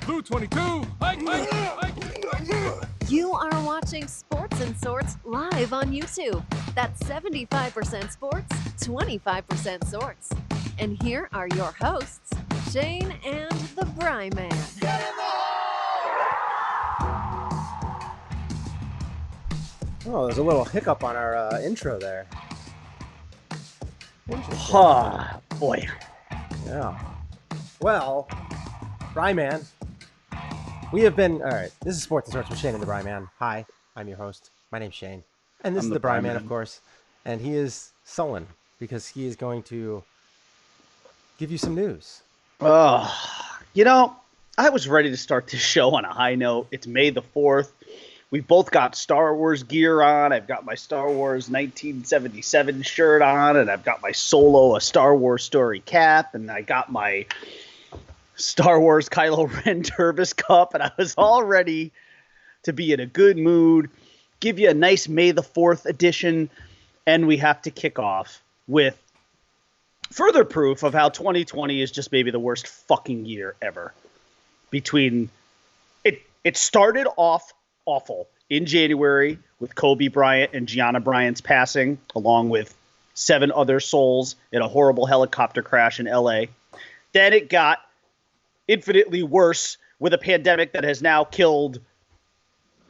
Blue 22. Hike, hike, hike. You are watching Sports and Sorts live on YouTube. That's 75% sports, 25% sorts. And here are your hosts, Shane and the Bry Man. Oh, there's a little hiccup on our intro there. Boy. Yeah. Well, Bry Man, we have been... All right, this is Sports and Sorts with Shane and the Bry Man. Hi, I'm your host. My name's Shane. And this is the Bry Man, of course. And he is sullen because he is going to give you some news. I was ready to start this show on a high note. It's May the 4th. We've both got Star Wars gear on. I've got my Star Wars 1977 shirt on, and I've got my Solo, a Star Wars story cap, and I got my Star Wars Kylo Ren Turvis cup, and I was all ready to be in a good mood, give you a nice May the 4th edition, and we have to kick off with further proof of how 2020 is just maybe the worst fucking year ever. It started off awful in January with Kobe Bryant and Gianna Bryant's passing, along with 7 other souls in a horrible helicopter crash in LA. Then it got infinitely worse with a pandemic that has now killed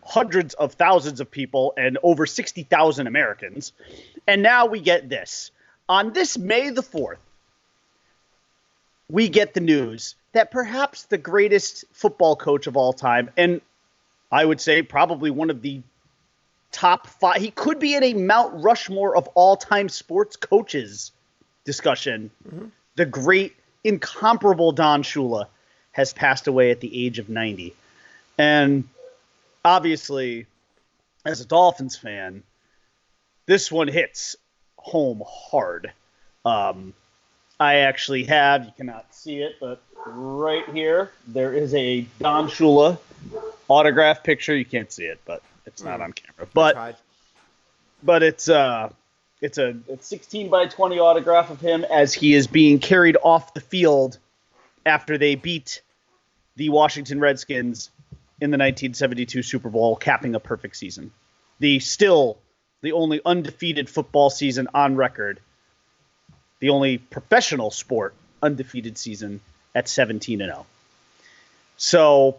hundreds of thousands of people and over 60,000 Americans. And now we get this. On this May the 4th, we get the news that perhaps the greatest football coach of all time, and I would say probably one of the top 5. He could be in a Mount Rushmore of all-time sports coaches discussion. Mm-hmm. The great, incomparable Don Shula has passed away at the age of 90. And obviously, as a Dolphins fan, this one hits home hard. I actually have, you cannot see it, but right here, there is a Don Shula autograph picture. You can't see it, but it's not on camera. But it's a 16 by 20 autograph of him as he is being carried off the field after they beat the Washington Redskins in the 1972 Super Bowl, capping a perfect season. The only undefeated football season on record. The only professional sport undefeated season at 17-0. So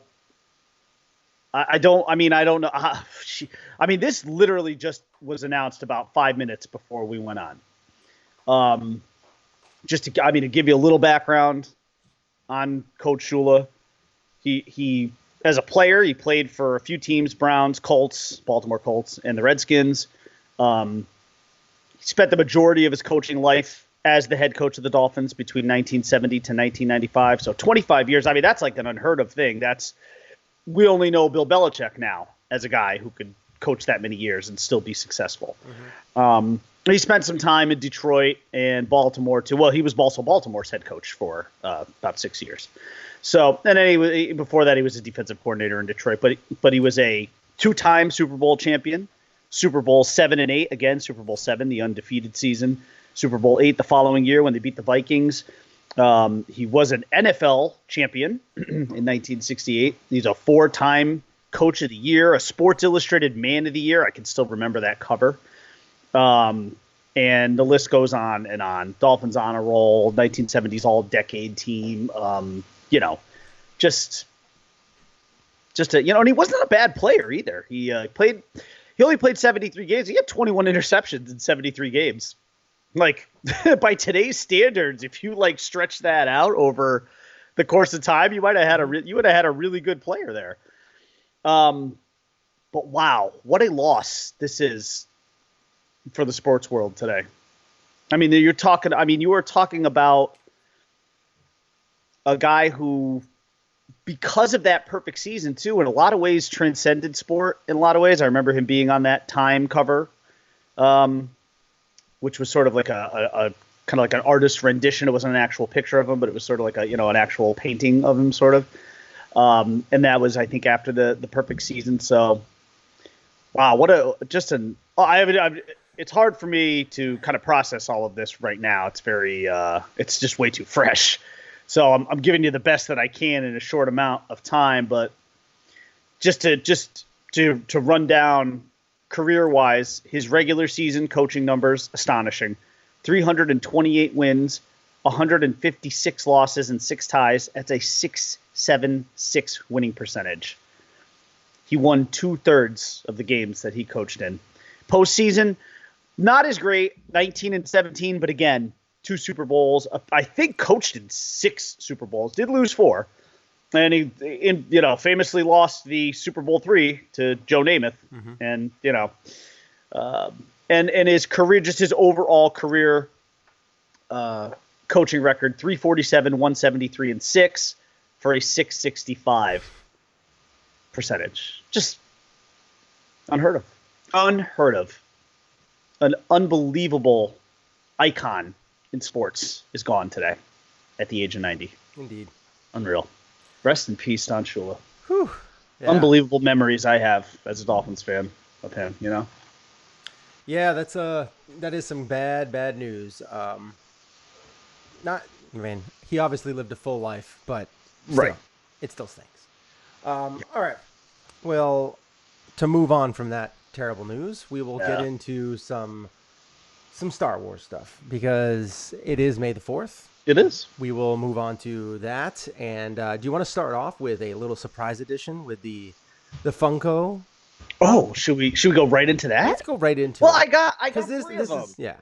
I don't know. This literally just was announced about 5 minutes before we went on. To give you a little background on Coach Shula. He as a player, he played for a few teams: Browns, Colts, Baltimore Colts, and the Redskins. He spent the majority of his coaching life as the head coach of the Dolphins between 1970 to 1995. So 25 years. That's like an unheard of thing. We only know Bill Belichick now as a guy who could coach that many years and still be successful. Mm-hmm. He spent some time in Detroit and Baltimore too. Well, he was also Baltimore's head coach for about 6 years. So, and then before that, he was a defensive coordinator in Detroit. But he was a 2-time Super Bowl champion, Super Bowl 7 and 8 again, Super Bowl 7, the undefeated season, Super Bowl 8 the following year when they beat the Vikings. He was an NFL champion in 1968. He's a 4-time Coach of the Year, a Sports Illustrated Man of the Year. I can still remember that cover. And the list goes on and on. Dolphins on a roll, 1970s all-decade team. And he wasn't a bad player either. He only played 73 games. He had 21 interceptions in 73 games. Like, by today's standards, if you stretch that out over the course of time, you would have had a really good player there. But wow, what a loss this is for the sports world today. You were talking about a guy who, because of that perfect season too, in a lot of ways transcended sport. In a lot of ways, I remember him being on that Time cover, which was sort of like a kind of like an artist's rendition. It wasn't an actual picture of him, but it was sort of like an actual painting of him, sort of. And that was, I think, after the perfect season. So, wow, it's hard for me to kind of process all of this right now. It's it's just way too fresh So I'm giving you the best that I can in a short amount of time, but just to run down career-wise, his regular season coaching numbers, astonishing. 328 wins, 156 losses, and 6 ties. That's a 6.76 winning percentage. He won 2/3 of the games that he coached in. Postseason, not as great, 19-17, but again, 2 Super Bowls. I think coached in 6 Super Bowls. Did lose 4. And he, famously lost the Super Bowl III to Joe Namath, and and his career, just his overall career, coaching record: 347, 173, and 6 for a 6.65 percentage. Just unheard of. Unheard of. An unbelievable icon in sports is gone today, at the age of 90. Indeed. Unreal. Rest in peace, Don Shula. Whew. Yeah. Unbelievable memories I have as a Dolphins fan of him, Yeah, that is some bad news. He obviously lived a full life, but still, Right. it still stinks. All right. Well, to move on from that terrible news, we will get into some Star Wars stuff, because it is May the 4th. It is. We will move on to that. And do you want to start off with a little surprise edition with the Funko? Oh, should we go right into that? Let's go right into Well, it. I got this 3 of them. yeah.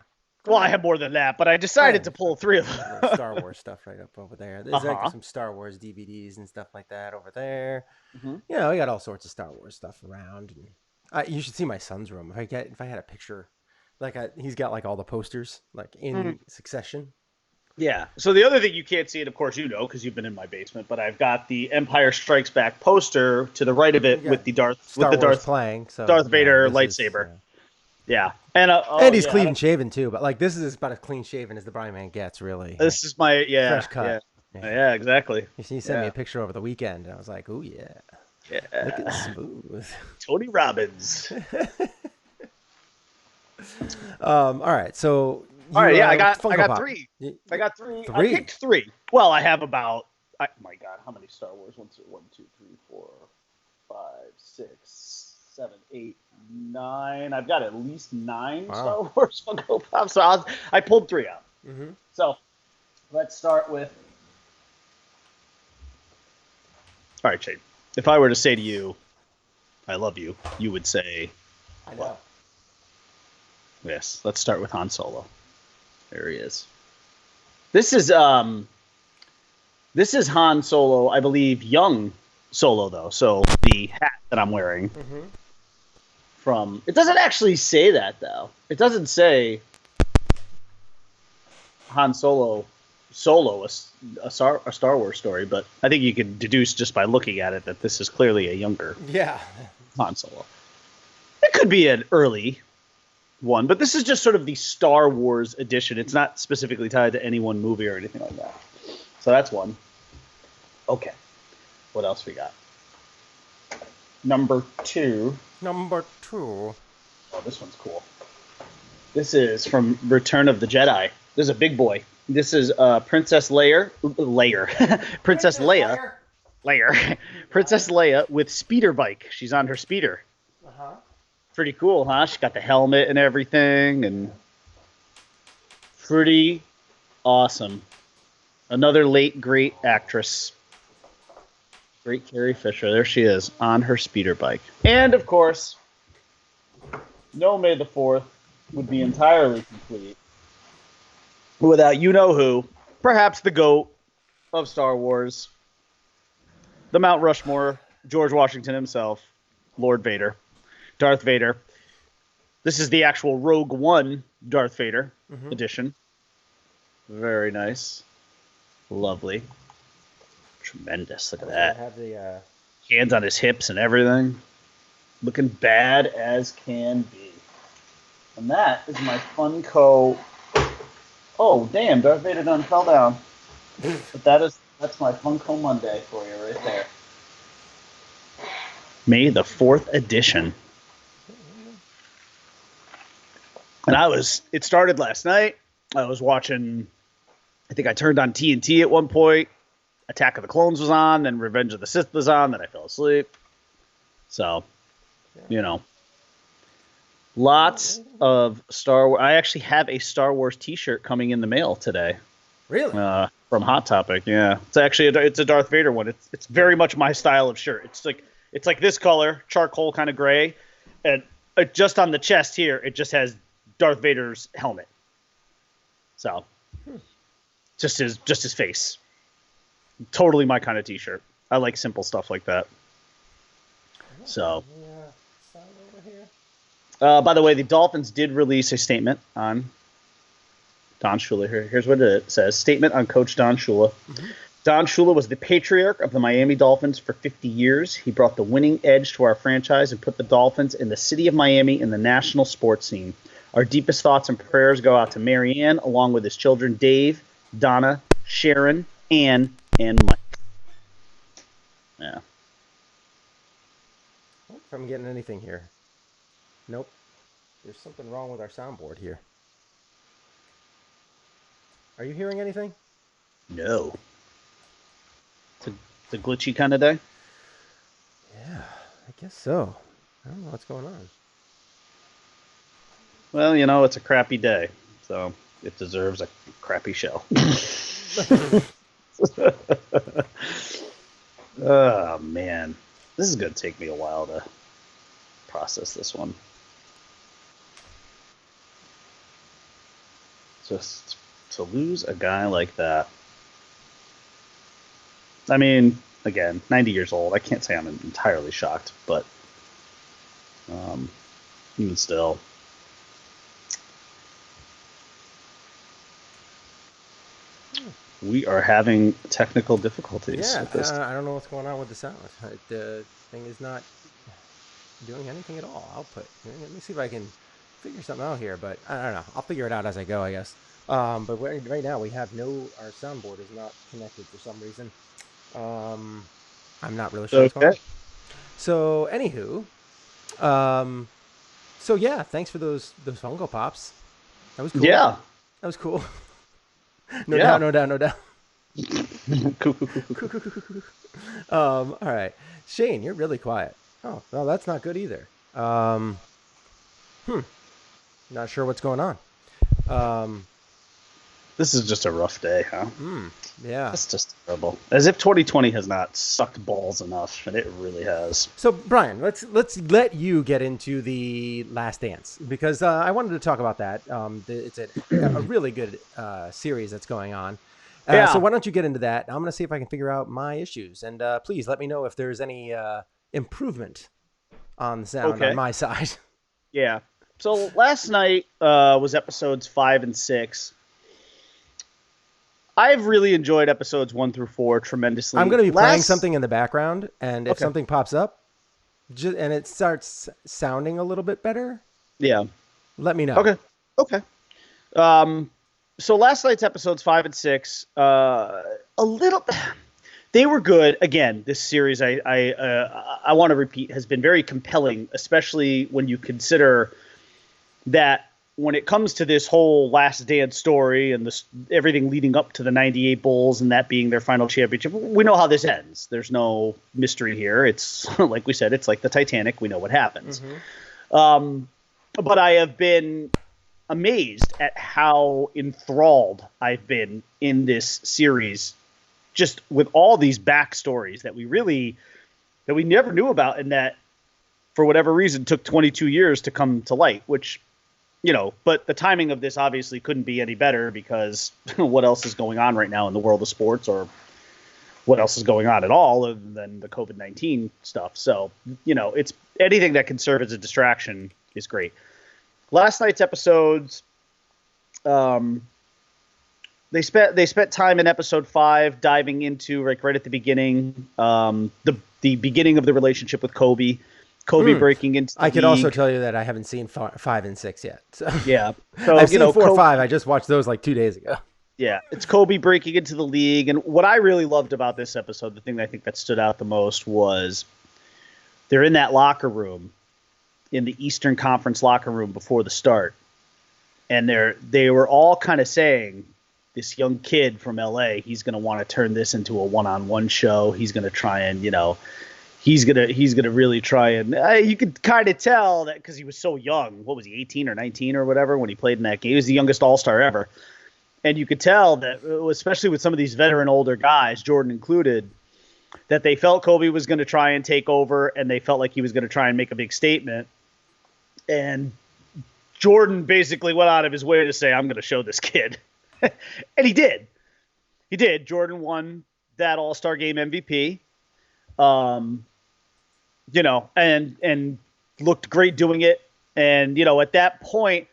Well, I have more than that, but I decided to pull 3 of them. Star Wars stuff right up over there. There's like some Star Wars DVDs and stuff like that over there. We got all sorts of Star Wars stuff around. And, you should see my son's room. If I had a picture, he's got like all the posters like in succession. Yeah. So the other thing you can't see it, of course, because you've been in my basement, but I've got the Empire Strikes Back poster to the right of it with the Darth playing, so Darth Vader lightsaber. And he's clean shaven too, but this is about as clean shaven as the Brian Man gets, really. This is my fresh cut. Yeah, exactly. He sent me a picture over the weekend, and I was like, "Oh yeah, looking smooth." Tony Robbins. All right, so. All right, I got Pop. 3. I got 3. 3. I picked 3. Well, I have about. My God, how many Star Wars? 1, 2, 3, 4, 5, 6, 7, 8, 9. I've got at least 9 Star Wars Funko Pops. So I pulled 3 out. So let's start with. All right, Shane. If I were to say to you, "I love you," you would say, I know. what? Yes. Let's start with Han Solo. There he is. This is Han Solo, I believe, young Solo though. So the hat that I'm wearing from it doesn't actually say that though. It doesn't say Han Solo a Star Wars story, but I think you can deduce just by looking at it that this is clearly a younger Han Solo. It could be an early one, but this is just sort of the Star Wars edition. It's not specifically tied to any one movie or anything like that. So that's one. Okay. What else we got? Number 2. Oh, this one's cool. This is from Return of the Jedi. This is a big boy. This is Princess Leia. Princess Leia. Princess Leia with speeder bike. She's on her speeder. Pretty cool, huh? She got the helmet and everything, and pretty awesome. Another late great actress. Great Carrie Fisher. There she is on her speeder bike. And of course, no May the 4th would be entirely complete without you-know-who, perhaps the GOAT of Star Wars, the Mount Rushmore, George Washington himself, Lord Vader. Darth Vader. This is the actual Rogue One Darth Vader edition. Very nice. Lovely. Tremendous. Look at that. Have the hands on his hips and everything. Looking bad as can be. And that is my Funko. Oh, damn. Darth Vader done fell down. But that's my Funko Monday for you right there. May the 4th edition. And it started last night. I was watching, I think I turned on TNT at one point, Attack of the Clones was on, then Revenge of the Sith was on, then I fell asleep. So, lots of Star Wars. I actually have a Star Wars T-shirt coming in the mail today. Really? From Hot Topic, yeah. It's actually it's a Darth Vader one. It's very much my style of shirt. It's like this color, charcoal kind of gray, and just on the chest here, it just has Darth Vader's helmet. So, just his face. Totally my kind of T-shirt. I like simple stuff like that. So, by the way, the Dolphins did release a statement on Don Shula. Here's what it says. Statement on Coach Don Shula. Mm-hmm. Don Shula was the patriarch of the Miami Dolphins for 50 years. He brought the winning edge to our franchise and put the Dolphins in the city of Miami in the national sports scene. Our deepest thoughts and prayers go out to Mary Ann, along with his children Dave, Donna, Sharon, Ann, and Mike. Yeah. If I'm getting anything here. Nope. There's something wrong with our soundboard here. Are you hearing anything? No. It's a glitchy kind of day? Yeah, I guess so. I don't know what's going on. Well, it's a crappy day, so it deserves a crappy show. Oh, man. This is going to take me a while to process this one. Just to lose a guy like that. I mean, again, 90 years old. I can't say I'm entirely shocked, but even still. We are having technical difficulties. Yeah, with this. I don't know what's going on with the sound. The thing is not doing anything at all. Output. Let me see if I can figure something out here, but I don't know. I'll figure it out as I go, I guess. But right now we have our soundboard is not connected for some reason. I'm not really sure what's going on. So, anywho, so yeah, thanks for those Funko Pops. That was cool. Yeah. That was cool. No doubt. Cool. All right. Shane, you're really quiet. Oh, well, that's not good either. Not sure what's going on. This is just a rough day, huh? Yeah. That's just terrible. As if 2020 has not sucked balls enough, and it really has. So, Brian, let's let you get into the Last Dance, because I wanted to talk about that. It's a really good series that's going on. Yeah. So why don't you get into that? I'm going to see if I can figure out my issues, and please let me know if there's any improvement on the sound on my side. Yeah. So last night was episodes 5 and 6. I've really enjoyed episodes 1 through 4 tremendously. I'm going to be playing something in the background, and if something pops up, and it starts sounding a little bit better, let me know. Okay. So last night's episodes 5 and 6, they were good. Again, this series, I want to repeat, has been very compelling, especially when you consider that when it comes to this whole Last Dance story and everything leading up to the 98 Bulls and that being their final championship, we know how this ends. There's no mystery here. It's like we said, it's like the Titanic. We know what happens. Mm-hmm. But I have been amazed at how enthralled I've been in this series, just with all these backstories that we never knew about, and that for whatever reason took 22 years to come to light, which, but the timing of this obviously couldn't be any better, because what else is going on right now in the world of sports, or what else is going on at all other than the COVID-19 stuff. So, it's anything that can serve as a distraction is great. Last night's episodes, they spent time in episode 5 diving into, like, right at the beginning, the beginning of the relationship with Kobe breaking into the I could league. also tell you that I haven't seen 5 and 6 yet. So. Yeah. So, I've seen 4 and 5. I just watched those like 2 days ago. Yeah, it's Kobe breaking into the league. And what I really loved about this episode, the thing that I think that stood out the most, was they're in that locker room, in the Eastern Conference locker room before the start. And they were all kind of saying this young kid from LA, he's going to want to turn this into a one-on-one show. He's going to try and, he's going to really try and you could kind of tell that because he was so young. What was he, 18 or 19 or whatever when he played in that game? He was the youngest All-Star ever. And you could tell that, especially with some of these veteran older guys, Jordan included, that they felt Kobe was going to try and take over, and they felt like he was going to try and make a big statement. And Jordan basically went out of his way to say, I'm going to show this kid. And he did. He did. Jordan won that All-Star Game MVP. And looked great doing it. And, at that point,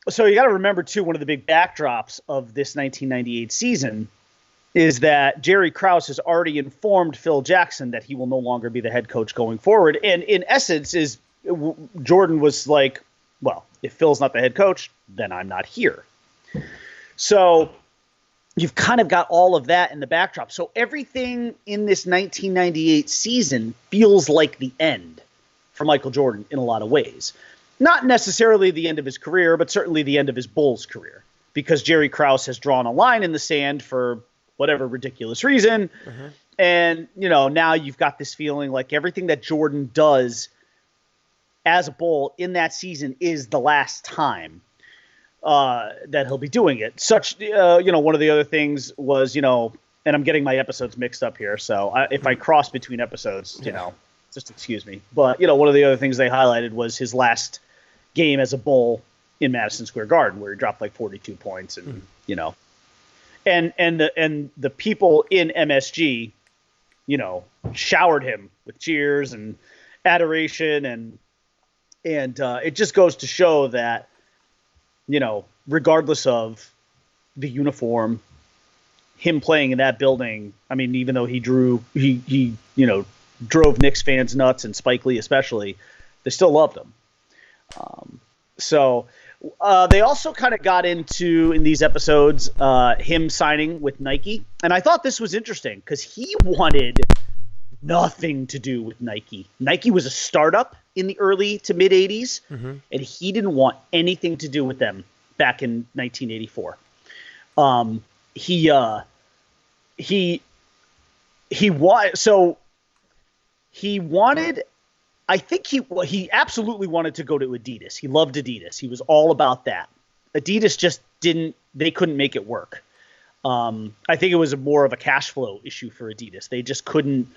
so you got to remember, too, one of the big backdrops of this 1998 season is that Jerry Krause has already informed Phil Jackson that he will no longer be the head coach going forward. And in essence, Jordan was like, well, if Phil's not the head coach, then I'm not here. So you've kind of got all of that in the backdrop. So everything in this 1998 season feels like the end for Michael Jordan in a lot of ways. Not necessarily the end of his career, but certainly the end of his Bulls career, because Jerry Krause has drawn a line in the sand for whatever ridiculous reason. Mm-hmm. And, now you've got this feeling like everything that Jordan does as a Bull in that season is the last time that he'll be doing it. One of the other things was, and I'm getting my episodes mixed up here. So if I cross between episodes, just excuse me. But, one of the other things they highlighted was his last game as a Bull in Madison Square Garden, where he dropped like 42 points and, and the people in MSG, showered him with cheers and adoration. And it just goes to show that, regardless of the uniform, him playing in that building, I mean, even though he drove Knicks fans nuts, and Spike Lee especially, they still loved him. They also kind of got into, in these episodes, him signing with Nike. And I thought this was interesting because he wanted nothing to do with Nike. Nike was a startup in the early to mid 80s, mm-hmm. and he didn't want anything to do with them back in 1984. I think he absolutely wanted to go to Adidas. He loved Adidas. He was all about that. Adidas just they couldn't make it work. I think it was more of a cash flow issue for Adidas. They just couldn't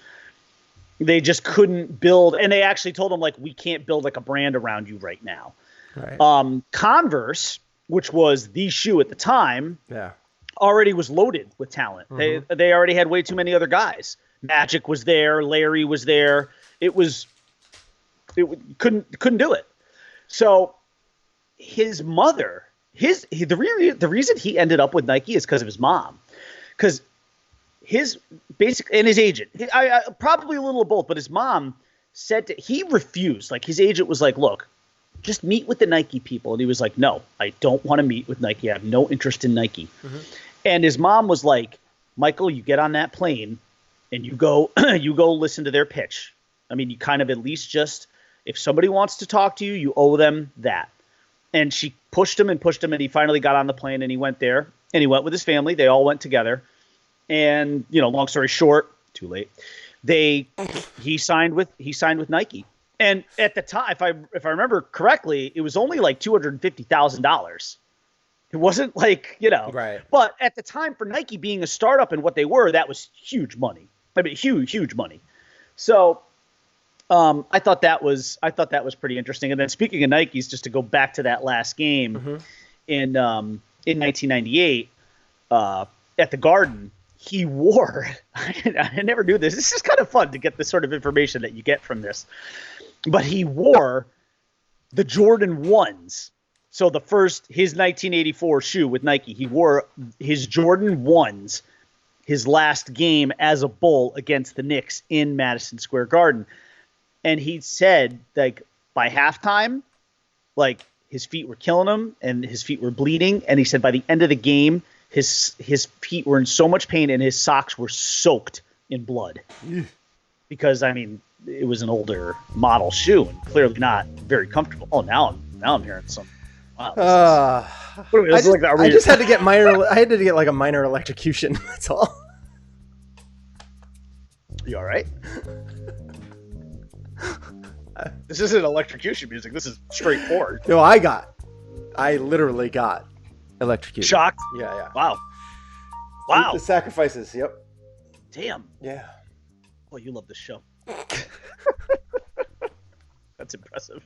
build, and they actually told him, like, we can't build like a brand around you right now. Right. Converse, which was the shoe at the time, already was loaded with talent. Mm-hmm. They already had way too many other guys. Magic was there. Larry was there. It couldn't do it. So his mother, the reason he ended up with Nike is because of his mom, because his agent, probably a little of both, but his mom said he refused. Like, his agent was like, look, just meet with the Nike people. And he was like, no, I don't want to meet with Nike. I have no interest in Nike. Mm-hmm. And his mom was like, Michael, you get on that plane and you go listen to their pitch. I mean, you kind of at least just, if somebody wants to talk to you, you owe them that. And she pushed him, and he finally got on the plane, and he went there, and he went with his family. They all went together. And, long story short, too late. He signed with Nike. And at the time, if I remember correctly, it was only like $250,000. It wasn't like, right. But at the time, for Nike being a startup and what they were, that was huge money. I mean, huge money. So I thought that was pretty interesting. And then, speaking of Nikes, just to go back to that last game, mm-hmm. in 1998 at the Garden, he wore. I never knew this. This is kind of fun to get this sort of information that you get from this. But he wore the Jordan 1s. So his 1984 shoe with Nike, he wore his Jordan 1s his last game as a Bull against the Knicks in Madison Square Garden. And he said, like, by halftime, like, his feet were killing him and his feet were bleeding. And he said by the end of the game, his feet were in so much pain and his socks were soaked in blood. Because, I mean, it was an older model shoe and clearly not very comfortable. Oh, now I'm hearing some. Wow. I just had to get I had to get like a minor electrocution. That's all. You all right? This isn't electrocution music. This is straight porn. No, I literally got electrocuted. Shocked? Yeah. Wow. The sacrifices. Yep. Damn. Yeah. Well, you love this show. That's impressive.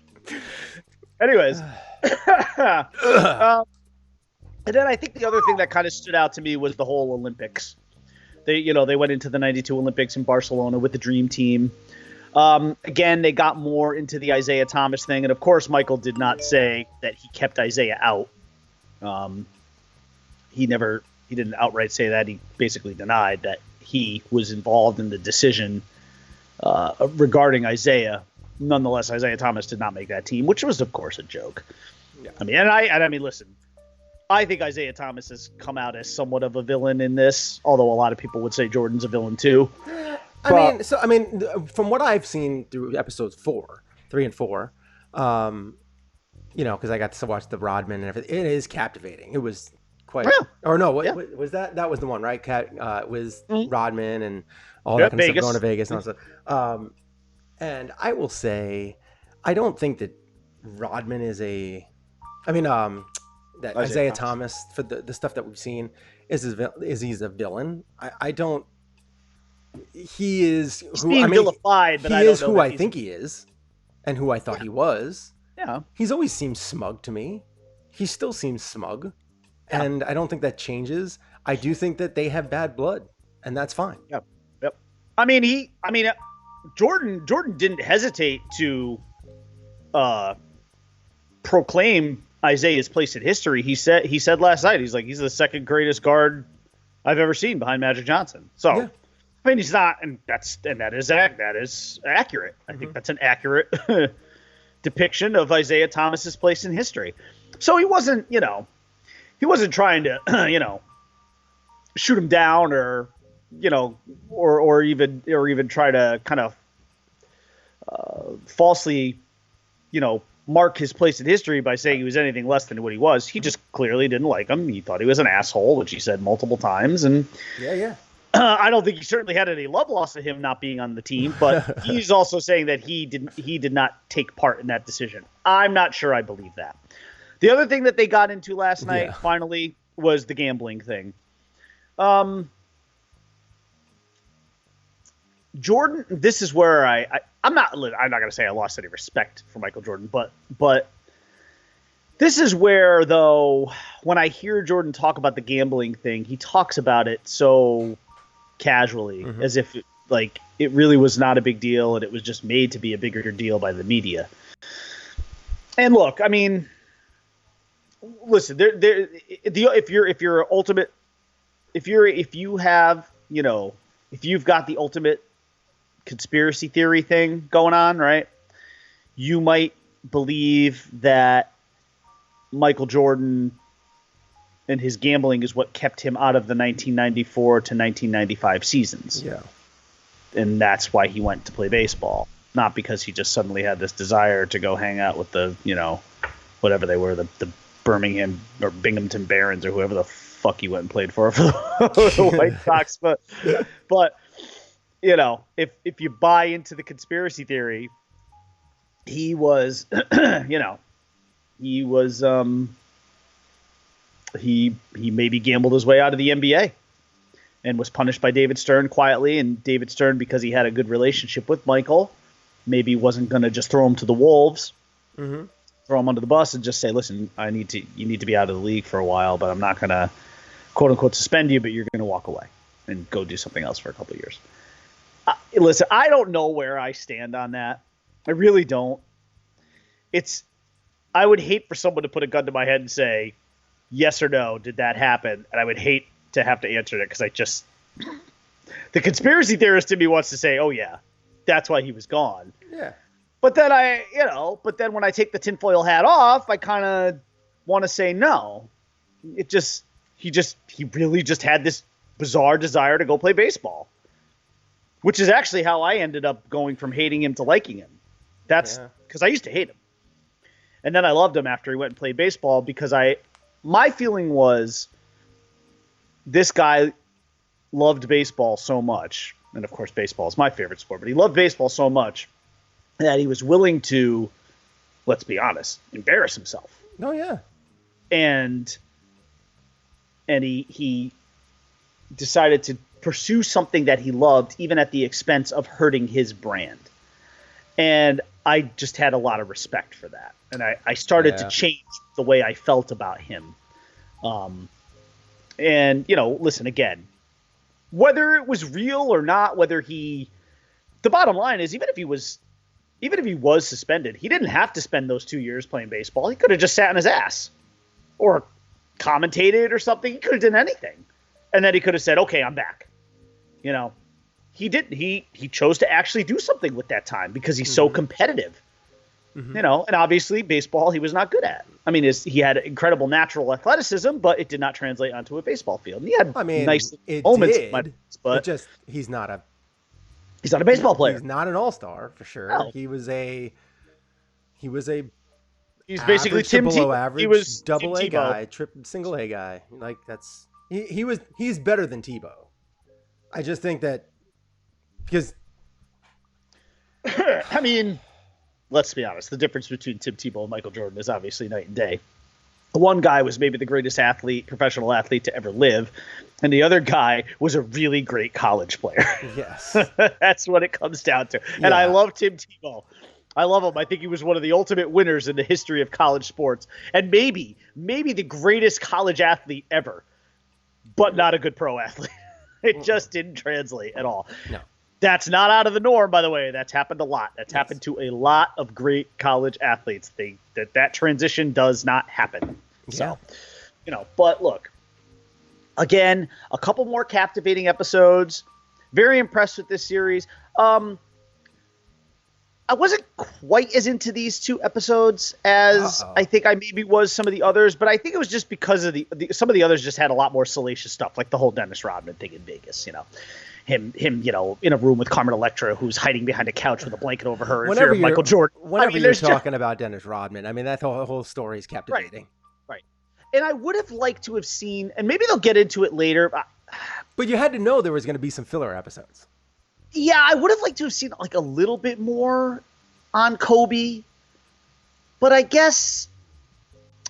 Anyways. And then I think the other thing that kind of stood out to me was the whole Olympics. They went into the 92 Olympics in Barcelona with the Dream Team. Again, they got more into the Isaiah Thomas thing. And of course, Michael did not say that he kept Isaiah out. He didn't outright say that. He basically denied that he was involved in the decision regarding Isaiah. Nonetheless, Isaiah Thomas did not make that team, which was, of course, a joke. Yeah. I mean, listen, I think Isaiah Thomas has come out as somewhat of a villain in this, although a lot of people would say Jordan's a villain too. I mean, from what I've seen through episodes 3 and 4, because I got to watch the Rodman and everything, it is captivating. It was quite. Yeah. Or no, was that? That was the one, right? It was Rodman and all that kind of stuff, going to Vegas and all that stuff. And I will say, I don't think that Rodman is that Isaiah Thomas for the stuff that we've seen he's a villain. I don't. He is vilified, but he is who I think he is, and who I thought he was. Yeah, he's always seemed smug to me. He still seems smug, and I don't think that changes. I do think that they have bad blood, and that's fine. Yep. Jordan didn't hesitate to proclaim Isaiah's place in history. He said last night, he's the second greatest guard I've ever seen behind Magic Johnson. So, yeah. I mean, he's not, and that is accurate. I think that's an accurate depiction of Isaiah Thomas's place in history. So he wasn't trying to, shoot him down or even try to kind of falsely, mark his place in history by saying he was anything less than what he was. He just clearly didn't like him. He thought he was an asshole, which he said multiple times. And I don't think he certainly had any love loss of him not being on the team, but he's also saying that he did not take part in that decision. I'm not sure I believe that. The other thing that they got into last night, finally, was the gambling thing. Jordan, this is where I'm not going to say I lost any respect for Michael Jordan, but this is where, though, when I hear Jordan talk about the gambling thing, he talks about it so casually, as if it really was not a big deal and it was just made to be a bigger deal by the media. And look, I mean, listen, if you've got the ultimate conspiracy theory thing going on, right? You might believe that Michael Jordan and his gambling is what kept him out of the 1994 to 1995 seasons. Yeah. And that's why he went to play baseball, not because he just suddenly had this desire to go hang out with the, whatever they were, the Birmingham or Binghamton Barons or whoever the fuck he went and played for the White Sox. But if you buy into the conspiracy theory, he maybe gambled his way out of the NBA and was punished by David Stern quietly. And David Stern, because he had a good relationship with Michael, maybe wasn't going to just throw him to the wolves, throw him under the bus and just say, listen, you need to be out of the league for a while, but I'm not going to quote unquote suspend you, but you're going to walk away and go do something else for a couple of years. Listen, I don't know where I stand on that. I really don't. I would hate for someone to put a gun to my head and say, yes or no, did that happen? And I would hate to have to answer it because the conspiracy theorist in me wants to say, oh yeah, that's why he was gone. Yeah. But then when I take the tinfoil hat off, I kind of want to say no. He really just had this bizarre desire to go play baseball, which is actually how I ended up going from hating him to liking him. That's because I used to hate him. And then I loved him after he went and played baseball because I my feeling was this guy loved baseball so much, and of course baseball is my favorite sport, but he loved baseball so much that he was willing to, let's be honest, embarrass himself. Oh yeah. And he decided to pursue something that he loved, even at the expense of hurting his brand. And I just had a lot of respect for that. And I started to change the way I felt about him. And, listen, again, whether it was real or not, the bottom line is, even if he was suspended, he didn't have to spend those 2 years playing baseball. He could have just sat on his ass or commentated or something. He could have done anything. And then he could have said, okay, I'm back. He didn't. He chose to actually do something with that time because he's so competitive. And obviously baseball he was not good at. I mean, he had incredible natural athleticism, but it did not translate onto a baseball field. And he had nice moments, but he's not a baseball player. He's not an all-star for sure. No. He was basically Tim below Tebow. average. He was double Tim A Tebow. guy, single A guy. Like he's better than Tebow. I just think that because I mean, let's be honest. The difference between Tim Tebow and Michael Jordan is obviously night and day. The one guy was maybe the greatest professional athlete to ever live, and the other guy was a really great college player. Yes. That's what it comes down to. And I love Tim Tebow. I love him. I think he was one of the ultimate winners in the history of college sports, and maybe the greatest college athlete ever, but not a good pro athlete. It just didn't translate at all. No. That's not out of the norm, by the way. That's happened a lot. That's happened to a lot of great college athletes. That transition does not happen. Yeah. So, but look, again, a couple more captivating episodes. Very impressed with this series. I wasn't quite as into these 2 episodes as I think I maybe was some of the others, but I think it was just because of some of the others just had a lot more salacious stuff, like the whole Dennis Rodman thing in Vegas, him, in a room with Carmen Electra, who's hiding behind a couch with a blanket over her in fear of Michael Jordan. Whenever you're talking about Dennis Rodman, I mean, that whole story is captivating. Right. And I would have liked to have seen, and maybe they'll get into it later. But you had to know there was going to be some filler episodes. Yeah, I would have liked to have seen like a little bit more on Kobe, but I guess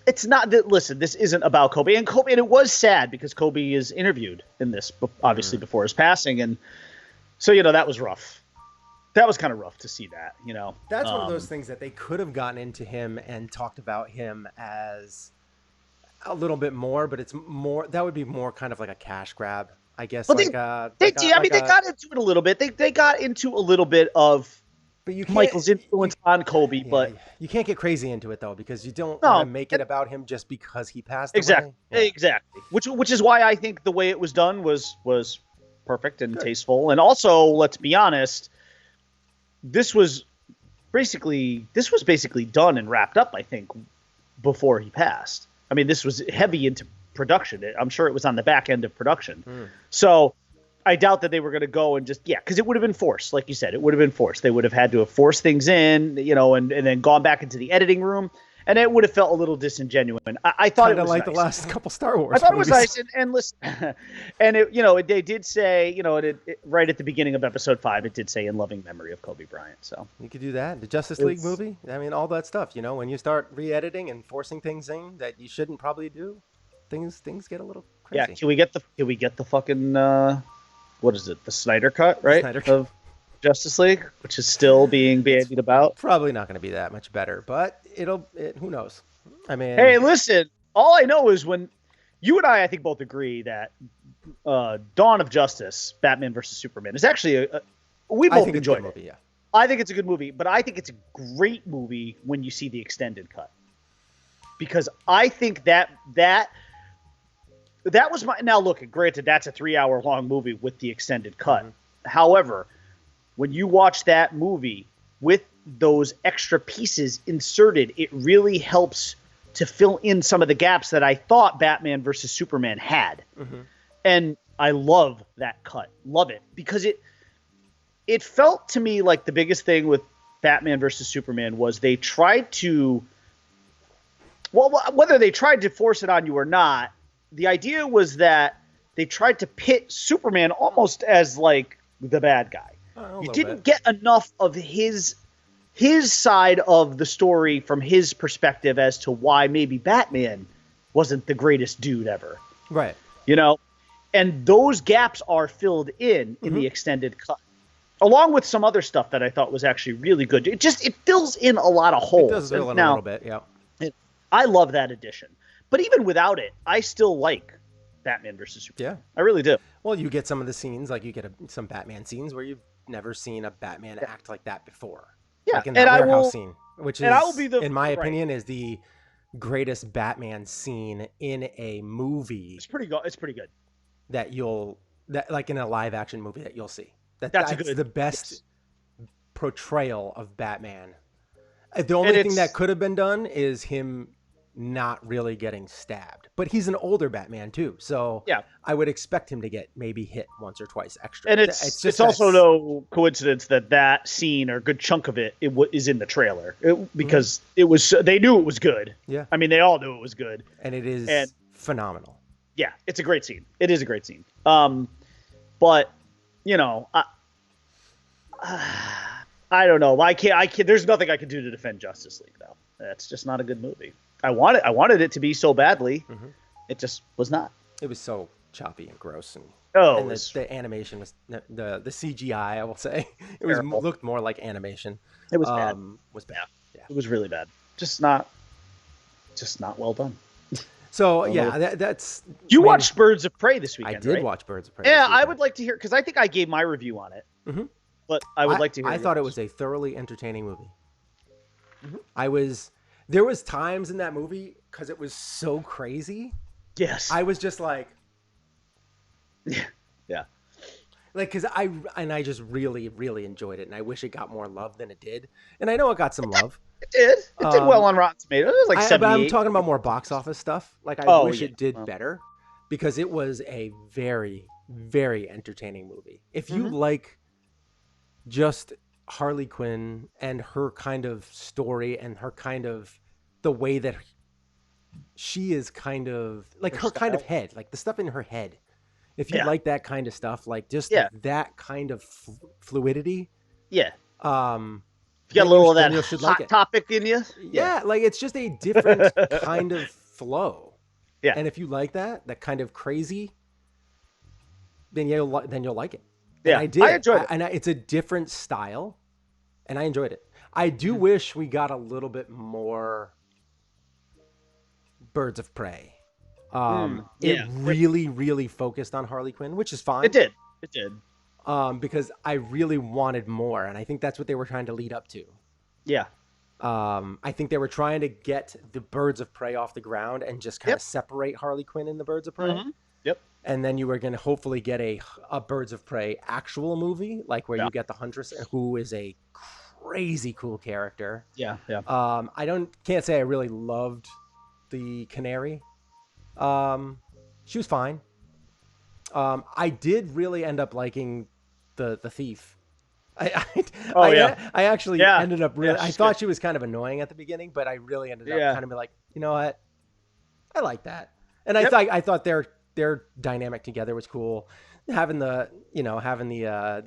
it's not that. Listen, this isn't about Kobe, and it was sad because Kobe is interviewed in this, obviously before his passing, and so that was rough. That was kind of rough to see that. That's one of those things that they could have gotten into him and talked about him as a little bit more, but it's more that would be more kind of like a cash grab. I guess. Well, they got into it a little bit. They got into a little bit of Michael's influence on Kobe, but you can't get crazy into it though, because you don't want to make it about him just because he passed away. Yeah. Exactly. Which is why I think the way it was done was perfect and tasteful. And also, let's be honest, this was basically done and wrapped up, I think, before he passed. I mean, this was heavy into production. I'm sure it was on the back end of production. So I doubt that they were going to go and just, because it would have been forced. Like you said, it would have been forced. They would have had to have forced things in, and then gone back into the editing room, and it would have felt a little disingenuous. I thought it was like nice. The last couple Star Wars I thought movies. It was nice, and listen, and they did say, right at the beginning of episode 5, it did say in loving memory of Kobe Bryant. So you could do that. The Justice League movie. I mean, all that stuff. When you start re-editing and forcing things in that you shouldn't probably do, things get a little crazy. Yeah. Can we get the fucking what is it? The Snyder cut, right? Snyder cut. Of Justice League, which is still being bandied about. Probably not going to be that much better, but who knows? I mean, hey, listen. All I know is when you and I think both agree that Dawn of Justice, Batman versus Superman, is actually we both enjoyed it. Movie, yeah. I think it's a good movie, but I think it's a great movie when you see the extended cut, because I think that was my. Now, look, granted, that's a 3-hour long movie with the extended cut. However, when you watch that movie with those extra pieces inserted, it really helps to fill in some of the gaps that I thought Batman versus Superman had. And I love that cut. Love it. Because it felt to me like the biggest thing with Batman versus Superman was they tried to Well, whether they tried to force it on you or not, the idea was that they tried to pit Superman almost as like the bad guy. You didn't get enough of his side of the story from his perspective as to why maybe Batman wasn't the greatest dude ever. Right. You know, and those gaps are filled in the extended cut, along with some other stuff that I thought was actually really good. It fills in a lot of holes. It does fill in a little bit, yeah. I love that addition. But even without it, I still like Batman versus Superman. Yeah. I really do. Well, you get some of the scenes, like you get some Batman scenes where you've never seen a Batman act like that before. Yeah, like in that warehouse scene, which is, I will be in my opinion, is the greatest Batman scene in a movie. It's pretty good. It's pretty good. Like in a live action movie that you'll see. That's the best portrayal of Batman. The only thing that could have been done is him not really getting stabbed, but he's an older Batman too, so yeah, I would expect him to get maybe hit once or twice extra. And it's also no coincidence that scene, or a good chunk of it, is in the trailer because it was, they knew it was good. Yeah, I mean, they all knew it was good, and it is phenomenal. Yeah, it's a great scene. It is a great scene. But you know, I don't know. I can't. There's nothing I can do to defend Justice League though. That's just not a good movie. I wanted it to be so badly. It just was not. It was so choppy and gross, and the animation was the CGI. I will say it looked more like animation. It was bad. Yeah. It was really bad. Just not well done. So yeah, that's. You watched Birds of Prey this weekend. I did watch Birds of Prey. Yeah, I would like to hear, because I think I gave my review on it. But I would like to hear. I thought it was a thoroughly entertaining movie. There was times in that movie, because it was so crazy. Yes. I was just like, yeah. Like, because I just really, really enjoyed it, and I wish it got more love than it did. And I know it got some love. It did. It did well on Rotten Tomatoes. It was like 78. But I'm talking about more box office stuff. Like, I wish it did better, because it was a very, very entertaining movie. If you like just Harley Quinn and her kind of story and her kind of the way that she is kind of like her kind of head, like the stuff in her head. If you like that kind of stuff, like just that kind of fluidity. Yeah. You got a little of that hot topic in you. Yeah. Like it's just a different kind of flow. Yeah. And if you like that kind of crazy, then you'll like it. Yeah. And I did. I enjoyed it. And it's a different style, and I enjoyed it. I do wish we got a little bit more Birds of Prey. It really, really focused on Harley Quinn, which is fine. It did. Because I really wanted more, and I think that's what they were trying to lead up to. Yeah. I think they were trying to get the Birds of Prey off the ground and just kind of separate Harley Quinn and the Birds of Prey. Yep. And then you were going to hopefully get a Birds of Prey actual movie, like where you get the Huntress, who is a crazy cool character. Yeah. Can't say I really loved the Canary. She was fine. I did really end up liking the thief. I actually ended up really. I thought she was kind of annoying at the beginning, but I really ended up kind of be like, you know what, I like that, and I thought their dynamic together was cool. Having the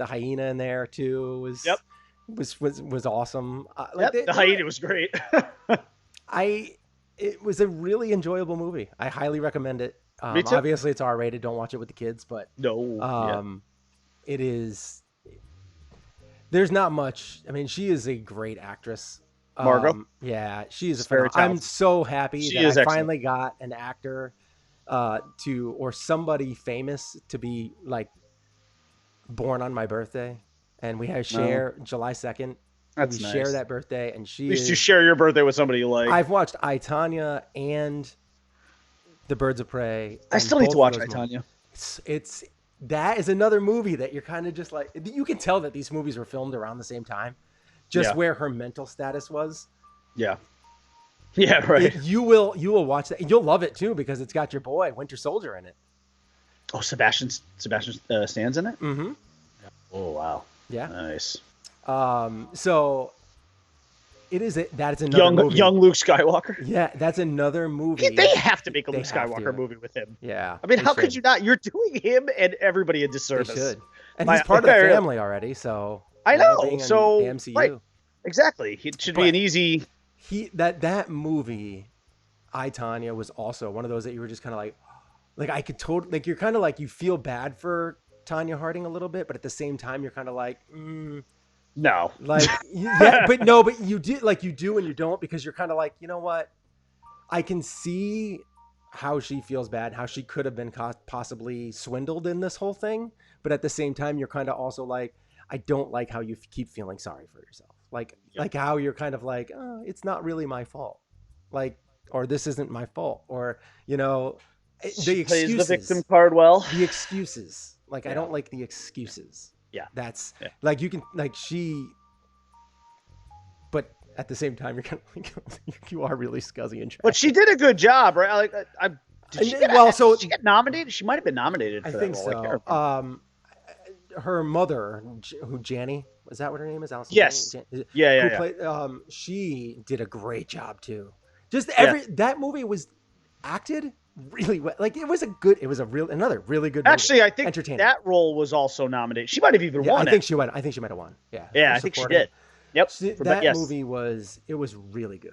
hyena in there too was awesome. The hyena was great. It was a really enjoyable movie. I highly recommend it. Me too. Obviously, it's R-rated. Don't watch it with the kids, but it is. There's not much. I mean, she is a great actress. Margot. Yeah, she is very talented. I'm so happy that I excellent. finally got an actor or somebody famous to be like born on my birthday, and we share July 2nd. That's we nice. share that birthday, and at least you share your birthday with somebody you like. I've watched I, Tonya and The Birds of Prey. I still need to watch I, Tonya. That is another movie that you're kind of just like, you can tell that these movies were filmed around the same time, just where her mental status was. Yeah. Yeah, right. You will watch that. You'll love it too, because it's got your boy Winter Soldier in it. Oh, Sebastian Stan's in it? Mm-hmm. Oh, wow. Yeah. Nice. So That's another movie. Young Luke Skywalker. Yeah, that's another movie. They have to make a They Luke have Skywalker to. movie with him. Yeah. I mean, they how could should. you not? You're doing him and everybody a They disservice. should. And he's part of the family already, so I know. being in So the MCU. right, exactly. It should be an easy. That movie, I, Tanya, was also one of those that you were just kind of like I could totally, like, you're kind of like, you feel bad for Tanya Harding a little bit, but at the same time you're kind of like, No. like, yeah, but you do, like, you do and you don't, because you're kind of like, you know what, I can see how she feels bad, how she could have been possibly swindled in this whole thing, but at the same time you're kind of also like, I don't like how you keep feeling sorry for yourself, like how you're kind of like, oh, it's not really my fault, like, or this isn't my fault, or, you know, the excuses, plays the victim card well. The excuses, like, I don't like the excuses. Yeah, that's like, you can, like, but at the same time you're kind of like, you are really scuzzy and trash. But she did a good job, right? Like, did she get nominated? She might have been nominated for that role. I think so. Her mother, who Janny, is that what her name is? Allison? Yes. Yeah. Played, she did a great job too. Just that movie was acted really well. Like, it was another really good movie. Actually, I think that role was also nominated. She might have even won. I think she might have won. Yeah. Yeah, I think she did. Yep. That movie was really good.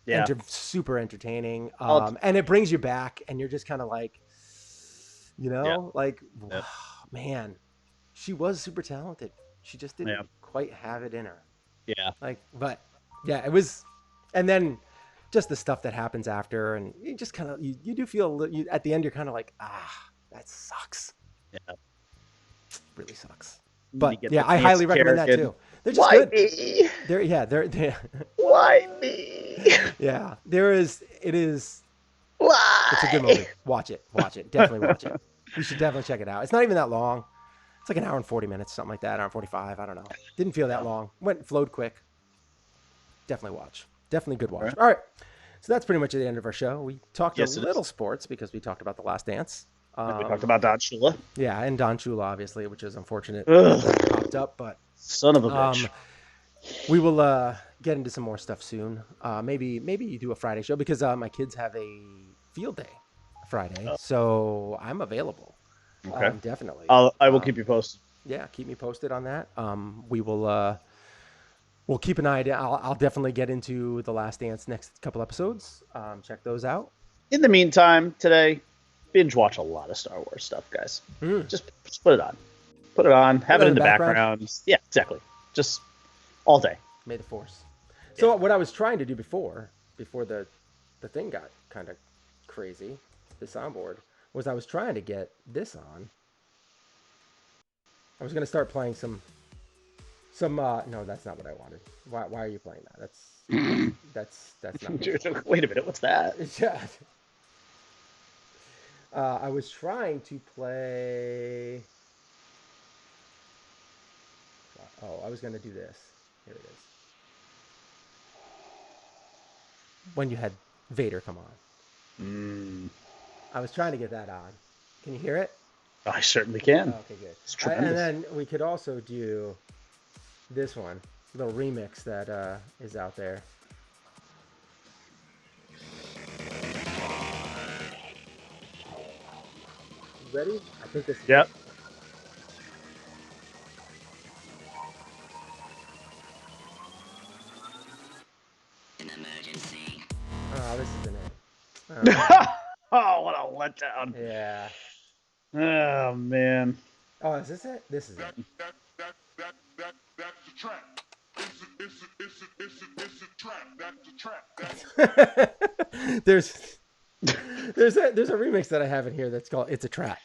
Yeah. Super entertaining. And it brings you back, and you're just kind of like, you know, like, man, she was super talented. She just didn't quite have it in her. Yeah. Like, but yeah, it was, and then just the stuff that happens after, and you just kind of, you do feel, at the end, you're kind of like, that sucks. Yeah. Really sucks. But yeah, I highly recommend that too. They're just good. Me? They're Why me? Yeah, it is. Why? It's a good movie. Watch it. Definitely watch it. You should definitely check it out. It's not even that long. It's like an hour and 40 minutes, something like that. Hour and 45. I don't know. Didn't feel that long. Flowed quick. Definitely watch. Definitely good watch. All right. So that's pretty much the end of our show. We talked a little sports because we talked about The Last Dance. We talked about Don Shula. Yeah, and Don Shula, obviously, which is unfortunate. Popped up, but son of a bitch. We will get into some more stuff soon. Maybe you do a Friday show because my kids have a field day Friday, so I'm available. Okay, definitely. I will keep you posted. Yeah, keep me posted on that. We will. We'll keep an eye. I'll definitely get into The Last Dance next couple episodes. Check those out. In the meantime, today, binge watch a lot of Star Wars stuff, guys. Just put it on. Put it on. Have it in the background. Yeah, exactly. Just all day. May the Force. So what I was trying to do before the thing got kind of crazy, the soundboard, was I was trying to get this on. I was going to start playing some no, that's not what I wanted. Why are you playing that? That's not. Wait a minute, what's that? Yeah. I was trying to play. Oh, I was going to do this. Here it is. When you had Vader come on. I was trying to get that on. Can you hear it? I certainly can. Oh, okay, good. And then we could also do this one, little remix that is out there. Ready? I think this is Yep. An emergency. Oh, this isn't it. Oh, what a letdown. Yeah. Oh, man. Oh, is this it? This is it. That's the trap. It's a trap. That's the trap. there's a remix that I have in here that's called "It's a Trap."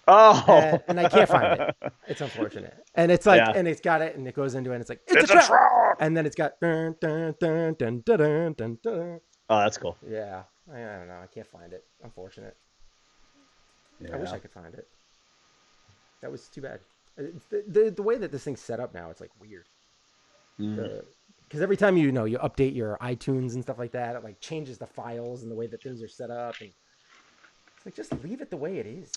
Oh, and I can't find it. It's unfortunate. And it's like, and it's got it, and it goes into it, and it's like, it's a trap. And then it's got dun, dun, dun, dun, dun, dun, dun, dun. Oh, that's cool. Yeah, I don't know. I can't find it. Unfortunate. Yeah. I wish I could find it. That was too bad. The way that this thing's set up now, it's like weird. Because every time you update your iTunes and stuff like that, it like changes the files and the way that things are set up, and it's like, just leave it the way it is.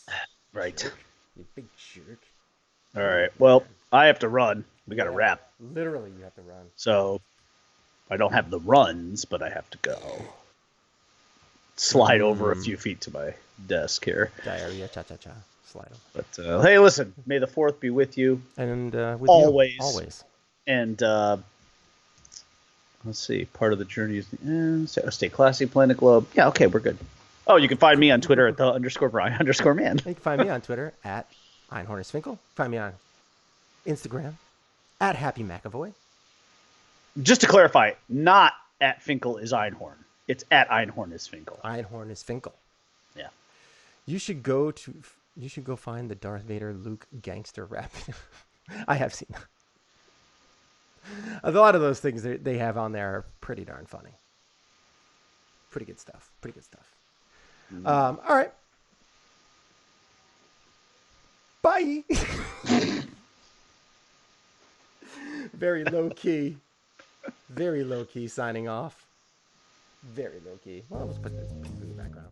Right. Jerk. You big jerk. All right. Well, I have to run. We got to wrap. Literally, you have to run. So I don't have the runs, but I have to go. Slide over a few feet to my desk here. Diarrhea, cha-cha-cha. Slide over. But, hey, listen, may the 4th be with you. And with always. You. Always. And, let's see, part of the journey is stay classy, Planet Globe. Yeah, okay, we're good. Oh, you can find me on Twitter at @the_Brian_man. You can find me on Twitter at Einhornisfinkel. Find me on Instagram at Happy McAvoy. Just to clarify, not at Finkel is Einhorn. It's at Einhorn is Finkel. Einhorn is Finkel. Yeah. You should go find the Darth Vader Luke gangster rap. I have seen that. A lot of those things they have on there are pretty darn funny. Pretty good stuff. All right. Bye. Very low key. Very low key signing off. Very low key. Well, let's put this in the background.